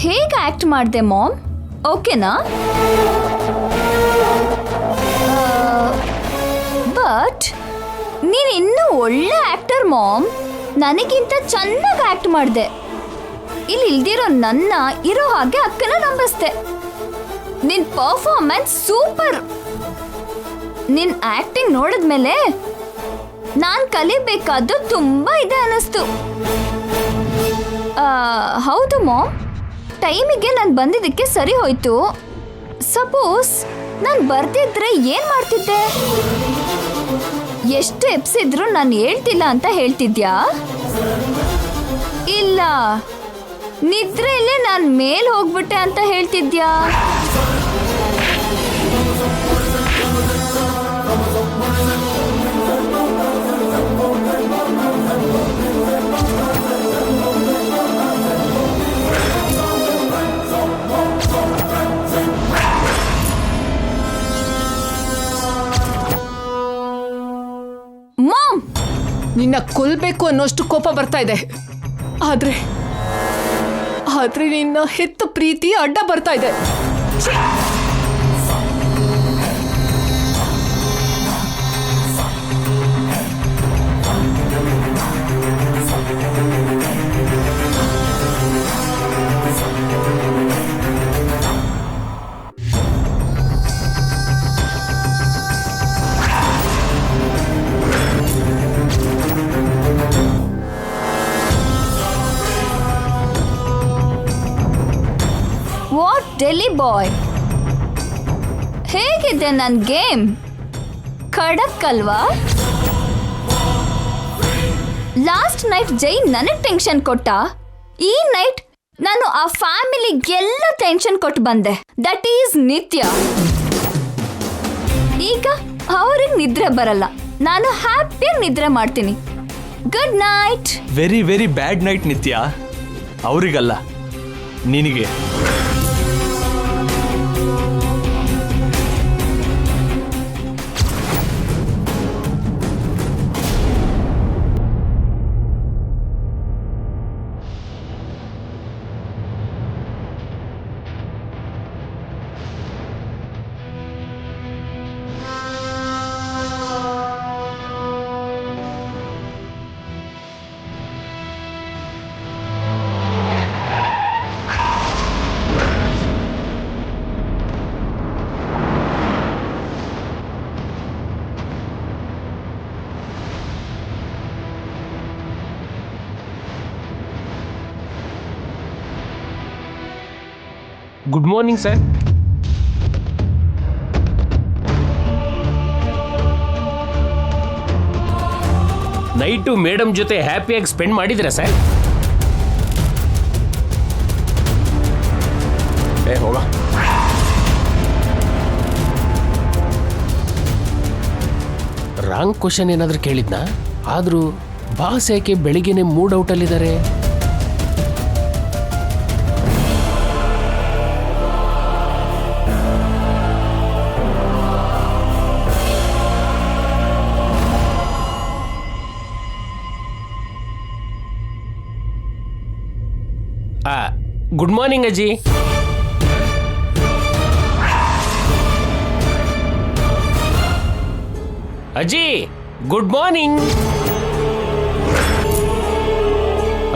ಹೇಗೆ ಆಕ್ಟ್ ಮಾಡಿದೆ ಮಾಮ್? ಓಕೆನಾ? ಬಟ್ ನೀನು ಇನ್ನೂ ಒಳ್ಳೆ ಆಕ್ಟರ್ ಮಾಮ್. ನನಗಿಂತ ಚೆನ್ನಾಗಿ ಆಕ್ಟ್ ಮಾಡಿದೆ. ಇಲ್ಲಿ ಇಲ್ದಿರೋ ನನ್ನ ಇರೋ ಹಾಗೆ ಅಕ್ಕನ ನಂಬಿಸ್ದೆ. ನಿನ್ ಪರ್ಫಾರ್ಮೆನ್ಸ್ ಸೂಪರ್. ನಿನ್ ಆಕ್ಟಿಂಗ್ ನೋಡಿದ್ಮೇಲೆ ನಾನ್ ಕಲಿಬೇಕಾದ್ದು ತುಂಬಾ ಇದೆ ಅನ್ನಿಸ್ತು. ಹೌದು ಮಾಮ್, ಟೈಮಿಗೆ ನಾನು ಬಂದಿದ್ದಕ್ಕೆ ಸರಿ ಹೋಯ್ತು. ಸಪೋಸ್ ನಾನು ಬರ್ತಿದ್ರೆ ಏನ್ ಮಾಡ್ತಿದ್ದೆ? ಎಷ್ಟು ಎಪ್ಸಿದ್ರು ನಾನು ಹೇಳ್ತಿಲ್ಲ ಅಂತ ಹೇಳ್ತಿದ್ಯಾ? ಇಲ್ಲ, ನಿದ್ರೆಯಲ್ಲೇ ನಾನು ಮೇಲ್ ಹೋಗ್ಬಿಟ್ಟೆ ಅಂತ ಹೇಳ್ತಿದ್ಯಾ? ಮಾಮ್, ನಿನ್ನ ಕೊಲ್ಬೇಕು ಅನ್ನೋಷ್ಟು ಕೋಪ ಬರ್ತಾ ಇದೆ. ಆದ್ರೆ ನಿನ್ನ ಹೆತ್ತ ಪ್ರೀತಿ ಅಡ್ಡ ಬರ್ತಾ ಇದೆ. ವಾಟ್ ಡೆಲ್ಲಿ ಬಾಯ್, ಹೇಗಿದೆ ನನ್ನ ಗೇಮ್? ಖಡಕ್ ಅಲ್ವಾ? ಲಾಸ್ಟ್ ನೈಟ್ ಜೈ ನನಗೆ ಟೆನ್ಷನ್ ಕೊಟ್ಟ. ಈ ನೈಟ್ ನಾನು ಆ ಫ್ಯಾಮಿಲಿಗೆಲ್ಲ ಟೆನ್ಷನ್ ಕೊಟ್ಟು ಬಂದೆ. ದಟ್ ಈಸ್ ನಿತ್ಯ. ಈಗ ಅವ್ರಿಗೆ ನಿದ್ರೆ ಬರಲ್ಲ, ನಾನು ಹ್ಯಾಪಿಯಾಗಿ ನಿದ್ರೆ ಮಾಡ್ತೀನಿ. Good night. Very very bad night ನಿತ್ಯ. ಅವರಿಗಲ್ಲ, ನಿನಗೆ. Good morning sir. Night madam ಜೊತೆ ಹ್ಯಾಪಿಯಾಗಿ ಸ್ಪೆಂಡ್ ಮಾಡಿದ್ರಾ ಸರ್? ಹೋಗ. ರಾಂಗ್ ಕ್ವಶನ್ ಏನಾದರೂ ಕೇಳಿದ್ನಾ? ಆದರೂ ಬಾಸ್ ಯಾಕೆ ಬೆಳಿಗ್ಗೆನೆ ಮೂಡ್ ಔಟಲ್ಲಿದ್ದಾರೆ? ಗುಡ್ ಮಾರ್ನಿಂಗ್ ಅಜ್ಜಿ. ಅಜ್ಜಿ ಗುಡ್ ಮಾರ್ನಿಂಗ್.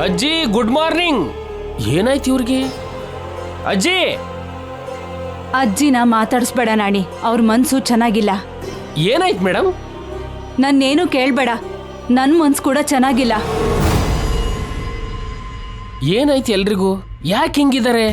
ಅಜ್ಜಿ ಗುಡ್ ಮಾರ್ನಿಂಗ್. ಏನಾಯ್ತು ಇವ್ರಿಗೆ? ಅಜ್ಜಿ. ಅಜ್ಜಿನ ಮಾತಾಡಿಸ್ಬೇಡ ನಾಣಿ, ಅವ್ರ ಮನ್ಸು ಚೆನ್ನಾಗಿಲ್ಲ. ಏನಾಯ್ತು ಮೇಡಮ್? ನನ್ನೇನು ಕೇಳಬೇಡ, ನನ್ನ ಮನ್ಸು ಕೂಡ ಚೆನ್ನಾಗಿಲ್ಲ. ಏನಾಯ್ತು ಎಲ್ರಿಗೂ? ಯಾಕೆ ಹಿಂಗಿದ್ದಾರೆ?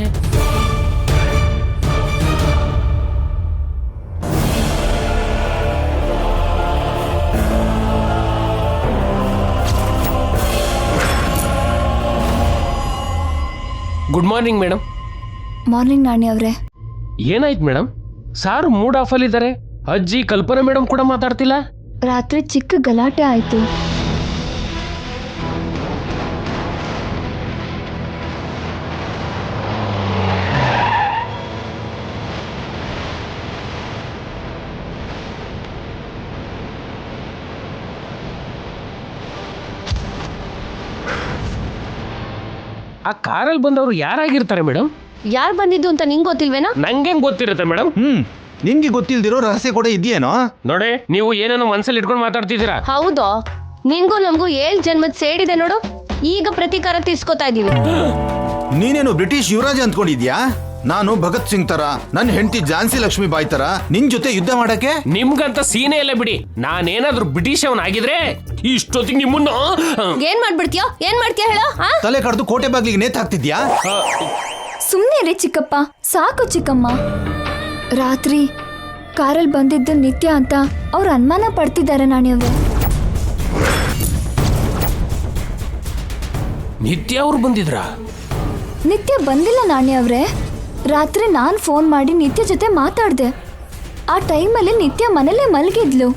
Good morning madam. Morning Naani ಅವರೇ. ಏನಾಯ್ತು ಮೇಡಮ್? ಸಾರು ಮೂಡ್ ಆಫ್ ಅಲ್ಲಿದ್ದಾರೆ. ಅಜ್ಜಿ ಕಲ್ಪನಾ ಮೇಡಮ್ ಕೂಡ ಮಾತಾಡ್ತಿಲ್ಲ. ರಾತ್ರಿ ಚಿಕ್ಕ ಗಲಾಟೆ ಆಯ್ತು. ಆ ಕಾರಲ್ಲಿ ಬಂದವರು ಯಾರಾಗಿರ್ತಾರೆ ಮೇಡಮ್? ಯಾರು ಬಂದಿದ್ದು ಅಂತ ನಿಂಗೆ ಗೊತ್ತಿಲ್ವೇನಾ? ನಂಗೇನ್ ಗೊತ್ತಿರುತ್ತೆ ಮೇಡಮ್? ನಿಂಗೆ ಗೊತ್ತಿಲ್ದಿರೋ ರಹಸ್ಯ ಕೂಡ ಇದೆಯೇನೋ? ನೋಡಿ, ನೀವು ಏನೇನೋ ಮನಸ್ಸಲ್ಲಿ ಇಟ್ಕೊಂಡು ಮಾತಾಡ್ತಿದ್ದೀರಾ. ಹೌದು, ನಿನ್ಗೂ ನಮಗೂ 7 ಜನ್ಮದ ಸೇಡಿದೆ ನೋಡು. ಈಗ ಪ್ರತೀಕಾರ ತೀರ್ಸ್ಕೊತಾ ಇದೀವಿ. ನೀನೇನು ಬ್ರಿಟಿಷ್ ಯುವರಾಜ ಅಂದ್ಕೊಂಡಿದ್ಯಾ? ನಾನು ಭಗತ್ ಸಿಂಗ್ ತರ, ನನ್ನ ಹೆಂಡತಿ ಝಾನ್ಸಿ ಲಕ್ಷ್ಮಿ ಬಾಯಿ ತರ ನಿನ್ ಜೊತೆ ಯುದ್ಧ ಮಾಡಕ್ಕೆ? ನಿಮ್ಗಂತ ಸೀನೆ ಎಲ್ಲ ಬಿಡಿ. ನಾನೇನಾದ್ರೂ ಬ್ರಿಟಿಷ್ ಅವನಾಗಿದ್ರೆ ಇಷ್ಟೊತ್ತಿಗೆ ನಿಮ್ಮನ್ನ ಏನ್ ಮಾಡ್ಬಿಡ್ತೀಯೋ ಹೇಳ? ತಲೆ ಕಡ್ದು ಕೋಟೆ ಬಾಗ್ಲಿಗೆ ನೇತ್ ಹಾಕ್ತಿದ್ಯಾ? ಸುಮ್ಮನೆ ರೀ ಚಿಕ್ಕಪ್ಪ, ಸಾಕು ಚಿಕ್ಕಮ್ಮ. ರಾತ್ರಿ ಕಾರಲ್ಲಿ ಬಂದಿದ್ದು ನಿತ್ಯ ಅಂತ ಅವ್ರು ಅನುಮಾನ ಪಡ್ತಿದ್ದಾರೆ ನಾಣ್ಯವ್ರೆ. ನಿತ್ಯ ಅವ್ರು ಬಂದಿದ್ರಾ? ನಿತ್ಯ ಬಂದಿಲ್ಲ ನಾಣ್ಯವ್ರೆ. ರಾತ್ರಿ ನಾನು ಫೋನ್ ಮಾಡಿ ನಿತ್ಯ ಜೊತೆ ಮಾತಾಡಿದೆ. ಆ ಟೈಮಲ್ಲಿ ನಿತ್ಯ ಮನೇಲೇ ಮಲಗಿದ್ಲು.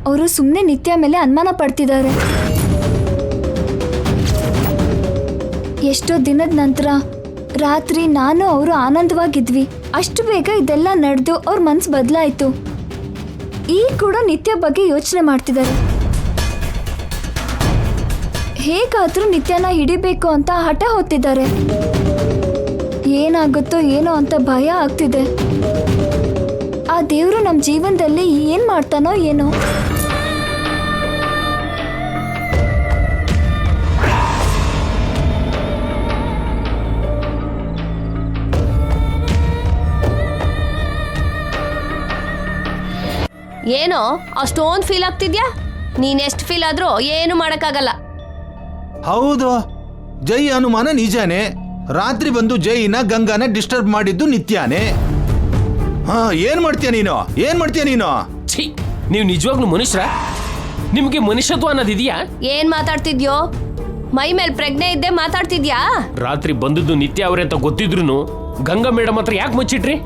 ಅವರು ಸುಮ್ಮನೆ ನಿತ್ಯ ಮೇಲೆ ಅನುಮಾನ ಪಡ್ತಿದ್ದಾರೆ. ಎಷ್ಟೋ ದಿನದ ನಂತರ ರಾತ್ರಿ ನಾನು ಅವರು ಆನಂದವಾಗಿದ್ವಿ. ಅಷ್ಟು ಬೇಗ ಇದೆಲ್ಲ ನಡೆದು ಅವ್ರ ಮನ್ಸು ಬದಲಾಯಿತು. ಈಗ ಕೂಡ ನಿತ್ಯ ಬಗ್ಗೆ ಯೋಚನೆ ಮಾಡ್ತಿದ್ದಾರೆ. ಹೇಗಾದ್ರೂ ನಿತ್ಯನ ಹಿಡಿಬೇಕು ಅಂತ ಹಠ ಹೊತ್ತಿದ್ದಾರೆ. ಏನಾಗುತ್ತೋ ಏನೋ ಅಂತ ಭಯ ಆಗ್ತಿದೆ. ಆ ದೇವ್ರು ನಮ್ಮ ಜೀವನದಲ್ಲಿ ಏನ್ ಮಾಡ್ತಾನೋ ಏನೋ. ಏನೋ ಅಷ್ಟೊಂದು ಫೀಲ್ ಆಗ್ತಿದ್ಯಾ? ನೀನ್ ಎಷ್ಟು ಫೀಲ್ ಆದ್ರೂ ಏನು ಮಾಡಕ್ಕಾಗಲ್ಲ. ಹೌದು, ಜೈ ಅನುಮಾನ ನಿಜಾನೇ. ರಾತ್ರಿ ಬಂದು ಜೈನ ಗಂಗಾನ ಡಿಸ್ಟರ್ಬ್ ಮಾಡಿದ್ದು ನಿತ್ಯಾನೇ. ಏನ್ ಮಾಡ್ತೀಯ ನೀನು? ಛೀ, ನೀವು ನಿಜವಾಗ್ಲೂ ಮನುಷ್ಯರ? ನಿಮ್ಗೆ ಮನುಷ್ಯತ್ವ ಅನ್ನೋದಿದೆಯಾ? ಏನ್ ಮಾತಾಡ್ತಿದ್ಯೋ? ಮೈ ಮೇಲೆ ಪ್ರಜ್ಞೆ ಇದ್ದೆ ಮಾತಾಡ್ತಿದ್ಯಾ? ರಾತ್ರಿ ಬಂದದ್ದು ನಿತ್ಯ ಅವ್ರೆ ಅಂತ ಗೊತ್ತಿದ್ರು ಗಂಗಾ ಮೇಡಮ್ ಹತ್ರ ಯಾಕೆ ಮುಚ್ಚಿಟ್ರಿ?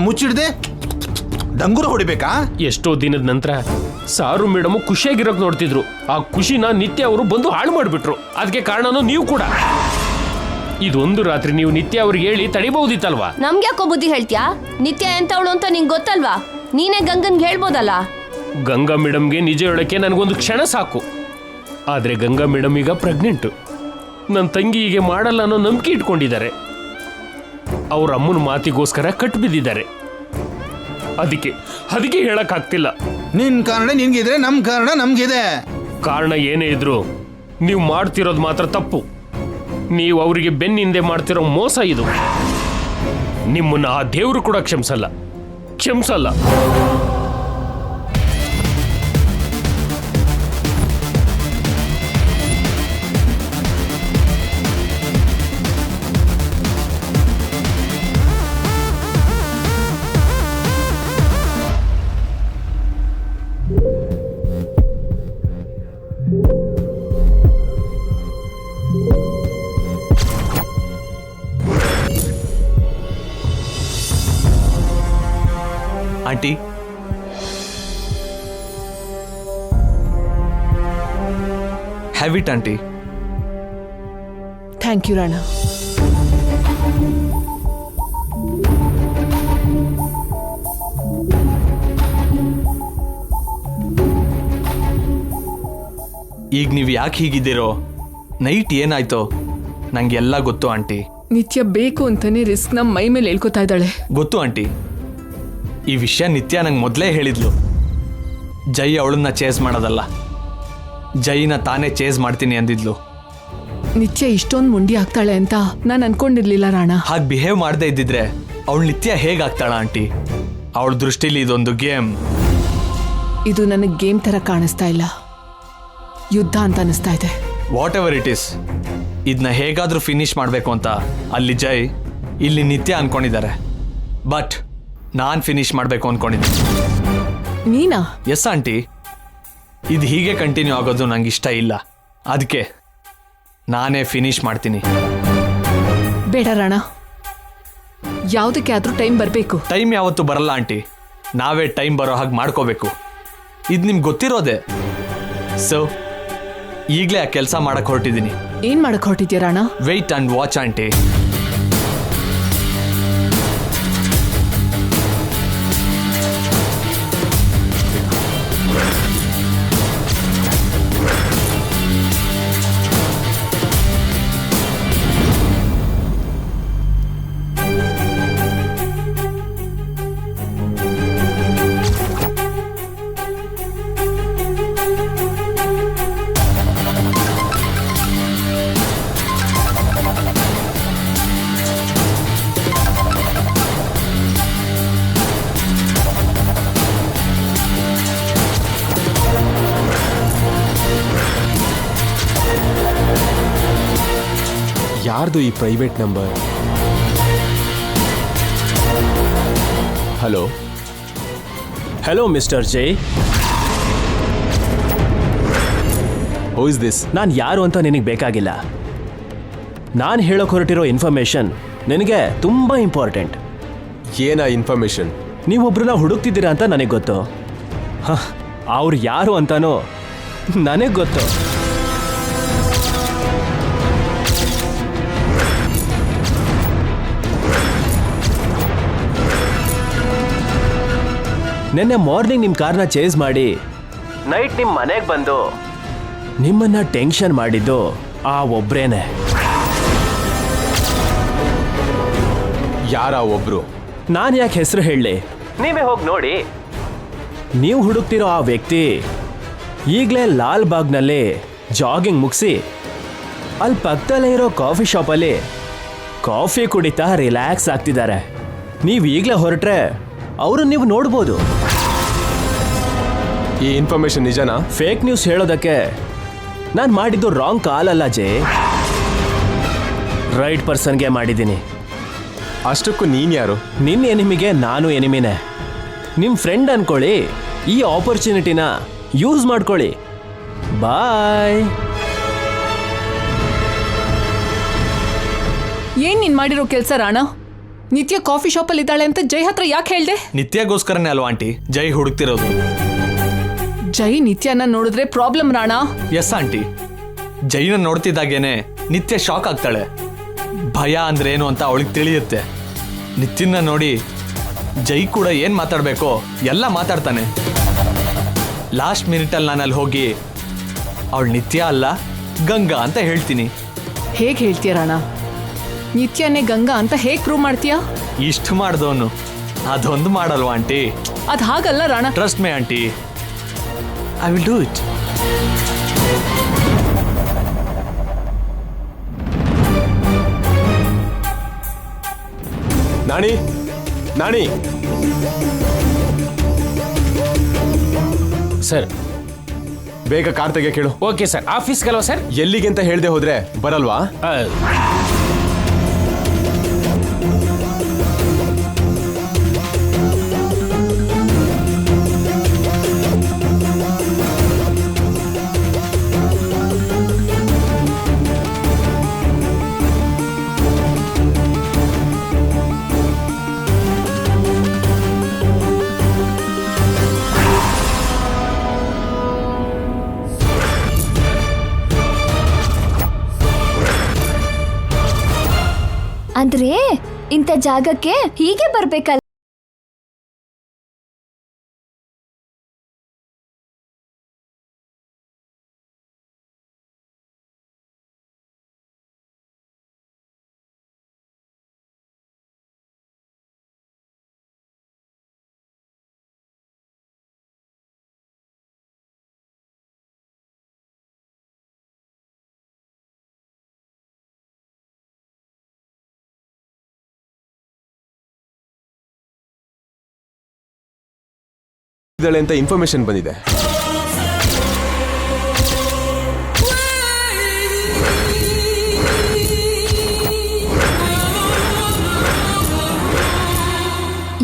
ಮುಚ್ಚಿಡ್ದೆ ಡಂಗುರ ಹೊಡಿಬೇಕಾ? ಎಷ್ಟೋ ದಿನದ ನಂತರ ಸಾರು ಮೇಡಮ್ ಖುಷಿಯಾಗಿರೋಕ್ ನೋಡ್ತಿದ್ರು. ಆ ಖುಷಿನ ನಿತ್ಯ ಅವರು ಬಂದು ಹಾಳು ಮಾಡ್ಬಿಟ್ರು. ಅದಕ್ಕೆ ಕಾರಣನೂ ನೀವು ಕೂಡ. ಇದೊಂದು ರಾತ್ರಿ ನೀವು ನಿತ್ಯ ಅವ್ರಿಗೆ ಹೇಳಿ ತಡಿಬಹುದಿತ್ತಲ್ವಾ? ನಮ್ಗ್ಯಾಕೋ ಬುದ್ಧಿ ಹೇಳ್ತ್ಯಾ? ನಿತ್ಯ ಎಂತವಳು ಅಂತ ನಿಂಗೆ ಗೊತ್ತಲ್ವಾ? ನೀನೇ ಗಂಗನ್ಗೆ ಹೇಳ್ಬೋದಲ್ಲ. ಗಂಗಾ ಮೇಡಮ್ಗೆ ನಿಜ ಹೇಳಕ್ಕೆ ನನಗೊಂದು ಕ್ಷಣ ಸಾಕು. ಆದ್ರೆ ಗಂಗಾ ಮೇಡಮ್ ಈಗ ಪ್ರೆಗ್ನೆಂಟು. ನನ್ನ ತಂಗಿ ಹೀಗೆ ಮಾಡಲ್ಲ ಅನ್ನೋ ನಂಬಿಕೆ ಇಟ್ಕೊಂಡಿದ್ದಾರೆ. ಅವ್ರ ಅಮ್ಮನ ಮಾತಿಗೋಸ್ಕರ ಕಟ್ಬಿದ್ದಿದ್ದಾರೆ. ಅದಕ್ಕೆ ಹೇಳಕ್ಕಾಗ್ತಿಲ್ಲ. ನಿನ್ ಕಾರಣ ನಿನ್ಗಿದ್ರೆ ನಮ್ ಕಾರಣ ನಮ್ಗಿದೆ. ಕಾರಣ ಏನೇ ಇದ್ರು ನೀವು ಮಾಡ್ತಿರೋದು ಮಾತ್ರ ತಪ್ಪು. ನೀವು ಅವರಿಗೆ ಬೆನ್ನಿಂದೆ ಮಾಡ್ತಿರೋ ಮೋಸ ಇದು. ನಿಮ್ಮನ್ನ ಆ ದೇವರು ಕೂಡ ಕ್ಷಮಿಸಲ್ಲ. Aunty, have it aunty. Thank you Rana. ಈಗ ನೀವು ಯಾಕೆ ಹೀಗಿದ್ದೀರೋ? ನೈಟ್ ಏನಾಯ್ತೋ ನಂಗೆಲ್ಲ ಗೊತ್ತು ಆಂಟಿ. ನಿತ್ಯ ಬೇಕು ಅಂತಾನೆ ರಿಸ್ಕ್ ನಮ್ಮ ಮೈ ಮೇಲೆ ಹೇಳ್ಕೊತಾ ಇದ್ದಾಳೆ. ಗೊತ್ತು ಆಂಟಿ. ಈ ವಿಷಯ ನಿತ್ಯ ನಂಗೆ ಮೊದಲೇ ಹೇಳಿದ್ಲು. ಜೈ ಅವಳನ್ನ ಚೇಸ್ ಮಾಡೋದಲ್ಲ, ಜೈನ ತಾನೇ ಚೇಸ್ ಮಾಡ್ತೀನಿ ಅಂದಿದ್ಲು. ನಿತ್ಯ ಇಷ್ಟೊಂದು ಮುಂಡಿ ಆಗ್ತಾಳೆ ಅಂತ ನಾನು ಅನ್ಕೊಂಡಿರ್ಲಿಲ್ಲ ರಾಣ. ಹಾಗೆ ಬಿಹೇವ್ ಮಾಡದೇ ಇದ್ದಿದ್ರೆ ಅವಳು ನಿತ್ಯ ಹೇಗಾಗ್ತಾಳ ಆಂಟಿ? ಅವಳ ದೃಷ್ಟಿಲಿ ಇದೊಂದು ಗೇಮ್. ಇದು ನನಗೆ ಗೇಮ್ ತರ ಕಾಣಿಸ್ತಾ ಇಲ್ಲ, ಯುದ್ಧ ಅಂತ ಅನಿಸ್ತಾ ಇದೆ. ವಾಟ್ ಎವರ್ ಇಟ್ ಈಸ್, ಇದನ್ನ ಹೇಗಾದ್ರೂ ಫಿನಿಶ್ ಮಾಡಬೇಕು ಅಂತ ಅಲ್ಲಿ ಜೈ, ಇಲ್ಲಿ ನಿತ್ಯ ಅನ್ಕೊಂಡಿದ್ದಾರೆ. ಬಟ್ ನಾನು ಫಿನಿಶ್ ಮಾಡಬೇಕು ಅನ್ಕೊಂಡಿದ್ದೆ. ನೀನಾ? Yes aunty. ಇದು ಹೀಗೆ ಕಂಟಿನ್ಯೂ ಆಗೋದು ನಂಗೆ ಇಷ್ಟ ಇಲ್ಲ. ಅದಕ್ಕೆ ನಾನೇ ಫಿನಿಶ್ ಮಾಡ್ತೀನಿ. ಬೇಡ ರಾಣ, ಯಾವುದಕ್ಕೆ ಆದ್ರೂ ಟೈಮ್ ಬರಬೇಕು. ಟೈಮ್ ಯಾವತ್ತೂ ಬರಲ್ಲ ಆಂಟಿ, ನಾವೇ ಟೈಮ್ ಬರೋ ಹಾಗೆ ಮಾಡ್ಕೋಬೇಕು. ಇದು ನಿಮ್ಗೆ ಗೊತ್ತಿರೋದೆ. ಸೊ ಈಗಲೇ ಆ ಕೆಲಸ ಮಾಡಕ್ಕೆ ಹೊರಟಿದ್ದೀನಿ. ಏನ್ ಮಾಡಕ್ ಹೊರಟಿದ್ಯಾ Rana? Wait and watch aunty. ಯಾರ್ದು ಈ private number? Hello hello mister Jai, who is this? ನಾನು ಯಾರು ಅಂತ ನಿನಗೆ ಬೇಕಾಗಿಲ್ಲ. ನಾನು ಹೇಳೋಕೆ ಹೊರಟಿರೋ ಇನ್ಫಾರ್ಮೇಶನ್ ನಿನಗೆ ತುಂಬ ಇಂಪಾರ್ಟೆಂಟ್. ಏನಾ ಇನ್ಫಾರ್ಮೇಶನ್? ನೀವೊಬ್ರನ್ನ ಹುಡುಕ್ತಿದ್ದೀರಾ ಅಂತ ನನಗೆ ಗೊತ್ತು. ಅವ್ರು ಯಾರು ಅಂತಾನೋ ನನಗೆ ಗೊತ್ತು. ನಿನ್ನೆ ಮಾರ್ನಿಂಗ್ ನಿಮ್ಮ ಕಾರ್ನ ಚೇಸ್ ಮಾಡಿ ನೈಟ್ ನಿಮ್ಮ ಮನೆಗೆ ಬಂದು ನಿಮ್ಮನ್ನ ಟೆನ್ಷನ್ ಮಾಡಿದ್ದು ಆ ಒಬ್ರೇನೆ. ಯಾರ ಒಬ್ರು? ನಾನು ಯಾಕೆ ಹೆಸರು ಹೇಳಲಿ, ನೀವೇ ಹೋಗಿ ನೋಡಿ. ನೀವು ಹುಡುಕ್ತಿರೋ ಆ ವ್ಯಕ್ತಿ ಈಗಲೇ ಲಾಲ್ ಬಾಗ್ನಲ್ಲಿ ಜಾಗಿಂಗ್ ಮುಗಿಸಿ ಅಲ್ಲಿ ಪಕ್ಕದಲ್ಲೇ ಇರೋ ಕಾಫಿ ಶಾಪಲ್ಲಿ ಕಾಫಿ ಕುಡಿತಾ ರಿಲ್ಯಾಕ್ಸ್ ಆಗ್ತಿದ್ದಾರೆ. ನೀವು ಈಗಲೇ ಹೊರಟ್ರೆ ಅವರು ನೀವು ನೋಡ್ಬೋದು. ಈ ಇನ್ಫಾರ್ಮೇಶನ್ ನಿಜನಾ? ಫೇಕ್ ನ್ಯೂಸ್ ಹೇಳೋದಕ್ಕೆ ನಾನು ಮಾಡಿದ್ದು ರಾಂಗ್ ಕಾಲ್ ಅಲ್ಲ ಜೆ, ರೈಟ್ ಪರ್ಸನ್ಗೆ ಮಾಡಿದ್ದೀನಿ. ಅಷ್ಟಕ್ಕೂ ನೀನ್ ಯಾರು? ನಿನ್ನ ಎನಿಮಿಗೆ ನಾನು ಎನಿಮಿನೇ. ನಿಮ್ಮ ಫ್ರೆಂಡ್ ಅನ್ಕೊಳ್ಳಿ, ಈ ಆಪರ್ಚುನಿಟಿನ ಯೂಸ್ ಮಾಡ್ಕೊಳ್ಳಿ. ಬಾಯ್. ಏನ್ ನೀನ್ ಮಾಡಿರೋ ಕೆಲಸ ರಾಣ? ನಿತ್ಯ ಕಾಫಿ ಶಾಪಲ್ಲಿ ಇದ್ದಾಳೆ ಅಂತ ಜೈ ಹತ್ರ ಯಾಕೆ ಹೇಳ್ದೆ? ನಿತ್ಯಗೋಸ್ಕರನೇ ಅಲ್ವಾ ಆಂಟಿ ಜೈ ಹುಡುಕ್ತಿರೋದು? ಜೈ ನಿತ್ಯನ ನೋಡಿದ್ರೆ ಪ್ರಾಬ್ಲಮ್ ರಾಣ. ಎಸ್ ಆಂಟಿ, ಜೈನ ನೋಡ್ತಿದ್ದಾಗೇನೆ ನಿತ್ಯ ಶಾಕ್ ಆಗ್ತಾಳೆ. ಭಯ ಅಂದ್ರೆ ಏನು ಅಂತ ಅವಳಿಗೆ ತಿಳಿಯುತ್ತೆ. ನಿತ್ಯನ ನೋಡಿ ಜೈ ಕೂಡ ಏನ್ ಮಾತಾಡ್ಬೇಕೋ ಎಲ್ಲ ಮಾತಾಡ್ತಾನೆ. ಲಾಸ್ಟ್ ಮಿನಿಟಲ್ಲಿ ನಾನು ಅಲ್ಲಿ ಹೋಗಿ ಅವಳು ನಿತ್ಯ ಅಲ್ಲ ಗಂಗಾ ಅಂತ ಹೇಳ್ತೀನಿ. ಹೇಗೆ ಹೇಳ್ತೀಯ ರಾಣ? ನಿತ್ಯನೇ ಗಂಗಾ ಅಂತ ಹೇಗೆ ಪ್ರೂವ್ ಮಾಡ್ತೀಯಾ? ಇಷ್ಟು ಮಾಡ್ದವನು ಅದೊಂದು ಮಾಡಲ್ವಾ ಆಂಟಿ? ಅದ್ ಹಾಗಲ್ಲ Rana. Trust me aunty, I will do it. Naani, Naani. Sir, ಬೇಗ ಕಾರ್ ತೆಗೆ ಕೇಳು. Okay sir. ಆಫೀಸ್ಗಲ್ವಾ ಸರ್? ಎಲ್ಲಿಗೆ ಅಂತ ಹೇಳ್ದೆ ಹೋದ್ರೆ ಬರಲ್ವಾ? ಅಂದ್ರೆ ಇಂಥ ಜಾಗಕ್ಕೆ ಹೀಗೆ ಬರ್ಬೇಕಲ್ಲ? ಅಂತ ಇನ್ಫಾರ್ಮೇಶನ್ ಬಂದಿದೆ.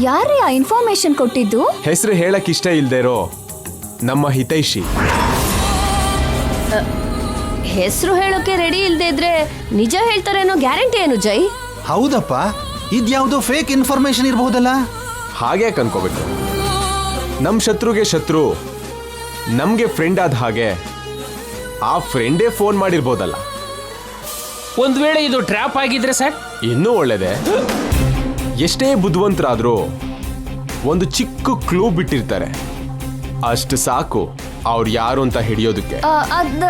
ಯಾರೇ ಆ ಇನ್ಫಾರ್ಮೇಶನ್ ಕೊಟ್ಟಿದ್ದು? ಹೆಸರು ಹೇಳಕ್ ಇಷ್ಟ ಇಲ್ದೇ ಇರೋ ನಮ್ಮ ಹಿತೈಷಿ. ಹೆಸರು ಹೇಳೋಕೆ ರೆಡಿ ಇಲ್ದೇ ಇದ್ರೆ ನಿಜ ಹೇಳ್ತಾರೆ ಅನ್ನೋ ಗ್ಯಾರಂಟಿ ಏನು ಜೈ? ಹೌದಪ್ಪ, ಇದ್ಯಾವುದೋ ಫೇಕ್ ಇನ್ಫಾರ್ಮೇಶನ್ ಇರಬಹುದಲ್ಲ? ಹಾಗೆ ಅನ್ಕೋಬೇಕು. ನಮ್ಮ ಶತ್ರುಗೆ ಶತ್ರು ನಮ್ಗೆ ಫ್ರೆಂಡ್ ಆದ ಹಾಗೆ ಆ ಫ್ರೆಂಡೇ ಫೋನ್ ಮಾಡಿರ್ಬೋದಲ್ಲ. ಒಂದ್ ವೇಳೆ ಇದು ಟ್ರ್ಯಾಪ್ ಆಗಿದ್ರೆ ಸರ್ ಇನ್ನೂ ಒಳ್ಳೇದೆ. ಎಷ್ಟೇ ಬುದ್ಧಿವಂತರಾದ್ರೂ ಒಂದು ಚಿಕ್ಕ ಕ್ಲೂ ಬಿಟ್ಟಿರ್ತಾರೆ, ಅಷ್ಟು ಸಾಕು ಅವ್ರು ಯಾರು ಅಂತ ಹಿಡಿಯೋದಕ್ಕೆ.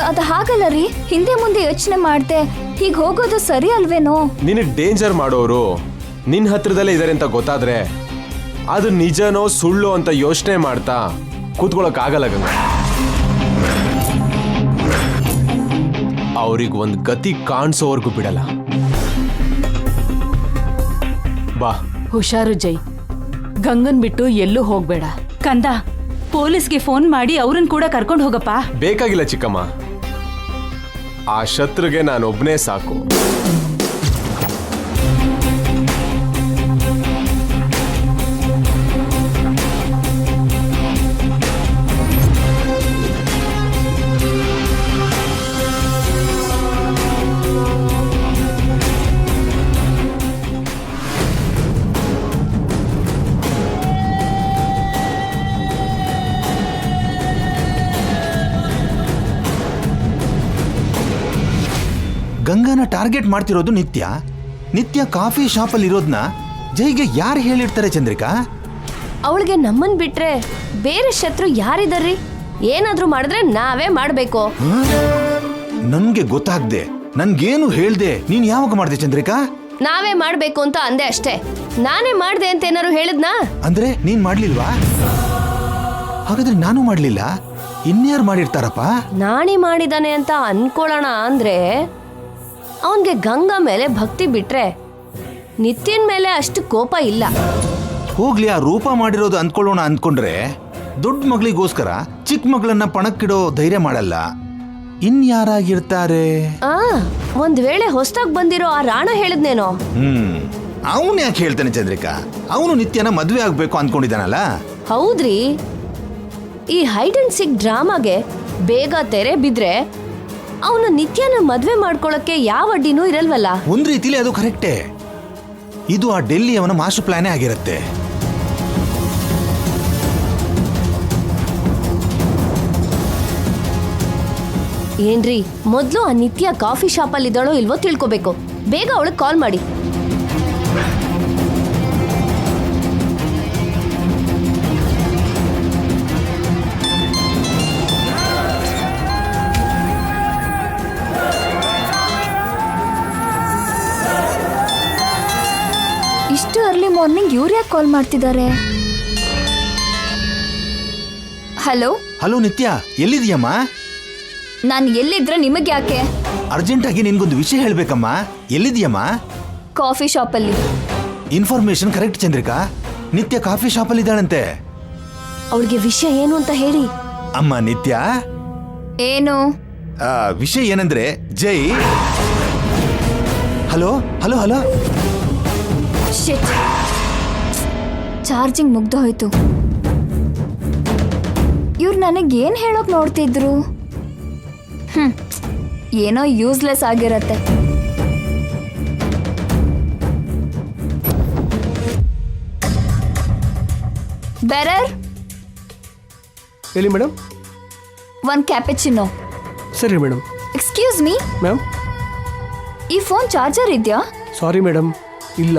ಅದ್ ಹಾಗಲ್ಲ ರೀ, ಹಿಂದೆ ಮುಂದೆ ಯೋಚನೆ ಮಾಡ್ದೆ ಹೀಗ್ ಹೋಗೋದು ಸರಿ ಅಲ್ವೇನೋ? ನಿನಗೆ ಡೇಂಜರ್ ಮಾಡೋರು ನಿನ್ನ ಹತ್ರದಲ್ಲೇ ಇದಾರೆ ಅಂತ ಗೊತ್ತಾದ್ರೆ ಅದು ನಿಜನೋ ಸುಳ್ಳು ಅಂತ ಯೋಚನೆ ಮಾಡ್ತಾ ಕೂತ್ಕೊಳ್ಳೋಕೆ ಆಗಲ್ಲ ಗಂಗ. ಅವ್ರಿಗೆ ಒಂದು ಗತಿ ಕಾಣಿಸೋವರೆಗೂ ಬಿಡಲ್ಲ. ಬಾ. ಹುಷಾರು ಜೈ, ಗಂಗನ್ ಬಿಟ್ಟು ಎಲ್ಲೂ ಹೋಗ್ಬೇಡ. ಕಂದ, ಪೊಲೀಸ್ಗೆ ಫೋನ್ ಮಾಡಿ ಅವ್ರನ್ನ ಕೂಡ ಕರ್ಕೊಂಡು ಹೋಗಪ್ಪ. ಬೇಕಾಗಿಲ್ಲ ಚಿಕ್ಕಮ್ಮ, ಆ ಶತ್ರುಗೆ ನಾನೊಬ್ನೇ ಸಾಕು. ಗಂಗಾನ ಟಾರ್ಗೆಟ್ ಮಾಡ್ತಿರೋದು ನಿತ್ಯ. ನಿತ್ಯ ಕಾಫಿ ಶಾಪಲ್ಲಿ ಇರೋದ್ನ ಜೈಗೆ ಯಾರು ಹೇಳಿರ್ತಾರೆ ಚಂದ್ರಿಕಾ? ಅವಳಿಗೆ ನಮ್ಮನ್ ಬಿಟ್ರೆ ಬೇರೆ ಶತ್ರು ಯಾರಿದಾರ್ರಿ? ಏನಾದ್ರೂ ಮಾಡಿದ್ರೆ ನಾವೇ ಮಾಡ್ಬೇಕು. ನನ್ಗೆ ಗೊತ್ತಾಗ್ದೆ, ನನ್ಗೇನು ಹೇಳ್ದೆ ನೀನ್ ಯಾವಾಗ ಮಾಡ್ದೆ ಚಂದ್ರಿಕಾ? ನಾವೇ ಮಾಡ್ಬೇಕು ಅಂತ ಅಂದೆ ಅಷ್ಟೇ. ನಾನೇ ಮಾಡ್ದೆ ಅಂತ ಏನಾರು ಹೇಳಿದ್ನಾ? ಅಂದ್ರೆ ನೀನ್ ಮಾಡ್ಲಿಲ್ವಾ? ಹಾಗಾದ್ರೆ ನಾನು ಮಾಡ್ಲಿಲ್ಲ, ಇನ್ಯಾರು ಮಾಡಿರ್ತಾರಪ್ಪ? ನಾಣಿ ಮಾಡಿದಾನೆ ಅಂತ ಅನ್ಕೊಳ್ಳೋಣ ಅಂದ್ರೆ ಅವನ್ಗೆ ಗಂಗಾ ಮೇಲೆ ಭಕ್ತಿ ಬಿಟ್ರೆ ನಿತ್ಯನ್ ಮೇಲೆ ಅಷ್ಟು ಕೋಪ ಇಲ್ಲ. ಹೋಗ್ಲಿ, ಆ ರೂಪ ಮಾಡಿರೋದು ಅಂದ್ಕೊಳ್ಳೋಣ ಅಂದ್ಕೊಂಡ್ರೆ ದೊಡ್ಡ ಮಗಳಿಗೋಸ್ಕರ ಚಿಕ್ಕ ಮಗಳನ್ನ ಪಣಕ್ಕಿಡೋ ಧೈರ್ಯ ಮಾಡಲ್ಲ. ಇನ್ಯಾರಾಗಿರ್ತಾರೆ? ಒಂದ್ ವೇಳೆ ಹೊಸ್ದಾಗ್ ಬಂದಿರೋ ಆ ರಾಣ ಹೇಳಿದ್ನೇನೋ? ಅವನು ಯಾಕೆ ಹೇಳ್ತಾನೆ ಚಂದ್ರಿಕಾ? ಅವನು ನಿತ್ಯನ ಮದ್ವೆ ಆಗ್ಬೇಕು ಅನ್ಕೊಂಡಿದ್ದಾನಲ್ಲ. ಹೌದ್ರಿ, ಈ ಹೈಡ್ ಅಂಡ್ ಸಿಕ್ ಡ್ರಾಮಾಗೆ ಬೇಗ ತೆರೆ ಬಿದ್ರೆ ಅವನು ನಿತ್ಯನ ಮದ್ವೆ ಮಾಡ್ಕೊಳಕ್ಕೆ ಯಾವ ಅಡ್ಡಿನೂ ಇರಲ್ವಲ್ಲ. ಒಂದ್ ರೀತಿಲಿ ಅದು ಕರೆಕ್ಟೇ. ಇದು ಆ ಡೆಲ್ಲಿ ಅವನ ಮಾಸ್ಟರ್ ಪ್ಲಾನೇ ಆಗಿರುತ್ತೆ. ಏನ್ರಿ, ಮೊದ್ಲು ಆ ನಿತ್ಯ ಕಾಫಿ ಶಾಪಲ್ಲಿ ಇದ್ದಾಳೋ ಇಲ್ವೋ ತಿಳ್ಕೊಬೇಕು. ಬೇಗ ಅವಳಿಗೆ ಕಾಲ್ ಮಾಡಿ. ಇಷ್ಟು ಅರ್ಲಿ ಮಾರ್ನಿಂಗ್ ಇವ್ರು ಯಾಕೆ ಕಾಲ್ ಮಾಡ್ತಿದ್ದಾರೆ? ಹಲೋ ಹಲೋ ನಿತ್ಯ, ಎಲ್ಲಿದೀಯಮ್ಮ? ನಾನು ಎಲ್ಲಿದ್ರೆ ನಿಮಗೆ ಯಾಕೆ? ಅರ್ಜೆಂಟ್ ಆಗಿ ನಿನ್ಗೊಂದು ವಿಷಯ ಹೇಳ್ಬೇಕಮ್ಮ. ಎಲ್ಲಿದೀಯಮ್ಮ? ಕಾಫಿ ಶಾಪಲ್ಲಿ. ಇನ್ಫಾರ್ಮೇಶನ್ ಕರೆಕ್ಟ್ ಚಂದ್ರಿಕಾ, ನಿತ್ಯ ಕಾಫಿ ಶಾಪಲ್ಲಿ ಇದ್ದಾಳಂತೆ. ಅವಳಿಗೆ ವಿಷಯ ಏನು ಅಂತ ಹೇಳಿ. ಅಮ್ಮ ನಿತ್ಯ, ಏನು ವಿಷಯ ಏನಂದ್ರೆ Jai. Hello hello hello. Shit, charging ಮುಗ್ದು ಹೋಯ್ತು. ಇವ್ರು ನನಗೇನು ಹೇಳೋಕ್ ನೋಡ್ತಿದ್ರು? ಏನೋ ಯೂಸ್ಲೆಸ್ ಆಗಿರತ್ತೆ. ಬೆರರ್, ಹೇಳಿ ಮೇಡಮ್. ಒನ್ ಕ್ಯಾಪೆಚಿನೋ. ಸರಿ ಮೇಡಮ್. Excuse me ma'am. ಈ ಫೋನ್ ಚಾರ್ಜರ್ ಇದೆಯಾ? ಸಾರಿ ಮೇಡಮ್, ಇಲ್ಲ.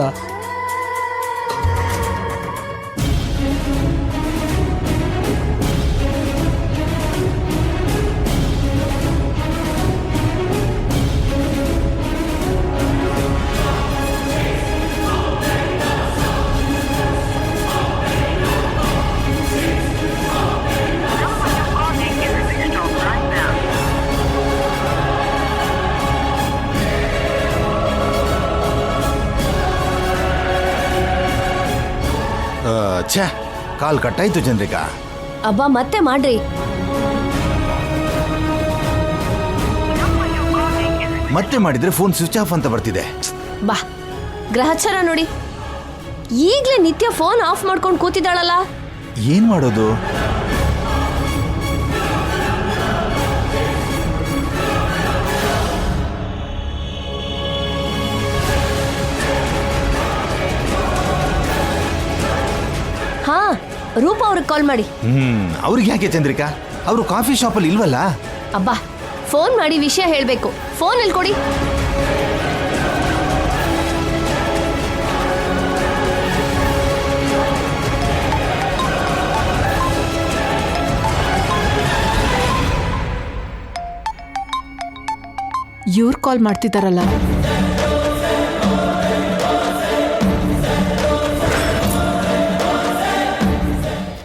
ಛೇ, ಕಾಲ್ ಕಟ್ಟಾಯ್ತು ಚಂದ್ರಿಕಾ. ಅಬ್ಬಾ, ಮತ್ತೆ ಮಾಡ್ರಿ. ಮತ್ತೆ ಮಾಡಿದ್ರೆ ಫೋನ್ ಸ್ವಿಚ್ ಆಫ್ ಅಂತ ಬರ್ತಿದೆ. ಬಾ, ಗ್ರಹಚಾರ ನೋಡಿ. ಈಗ್ಲೇ ನಿತ್ಯ ಫೋನ್ ಆಫ್ ಮಾಡ್ಕೊಂಡು ಕೂತಿದ್ದಾಳಲ್ಲ. ಏನ್ ಮಾಡೋದು? ಹಾ, ರೂಪ ಅವ್ರಿಗೆ ಕಾಲ್ ಮಾಡಿ. ಅವ್ರಿಗೆ ಯಾಕೆ ಚಂದ್ರಿಕಾ? ಅವರು ಕಾಫಿ ಶಾಪಲ್ಲಿ ಇಲ್ವಲ್ಲ. ಅಬ್ಬಾ, ಫೋನ್ ಮಾಡಿ ವಿಷಯ ಹೇಳ್ಬೇಕು. ಫೋನ್ ಅಲ್ಲಿ ಕೊಡಿ. ಇವ್ರು ಕಾಲ್ ಮಾಡ್ತಿದ್ದಾರಲ್ಲ.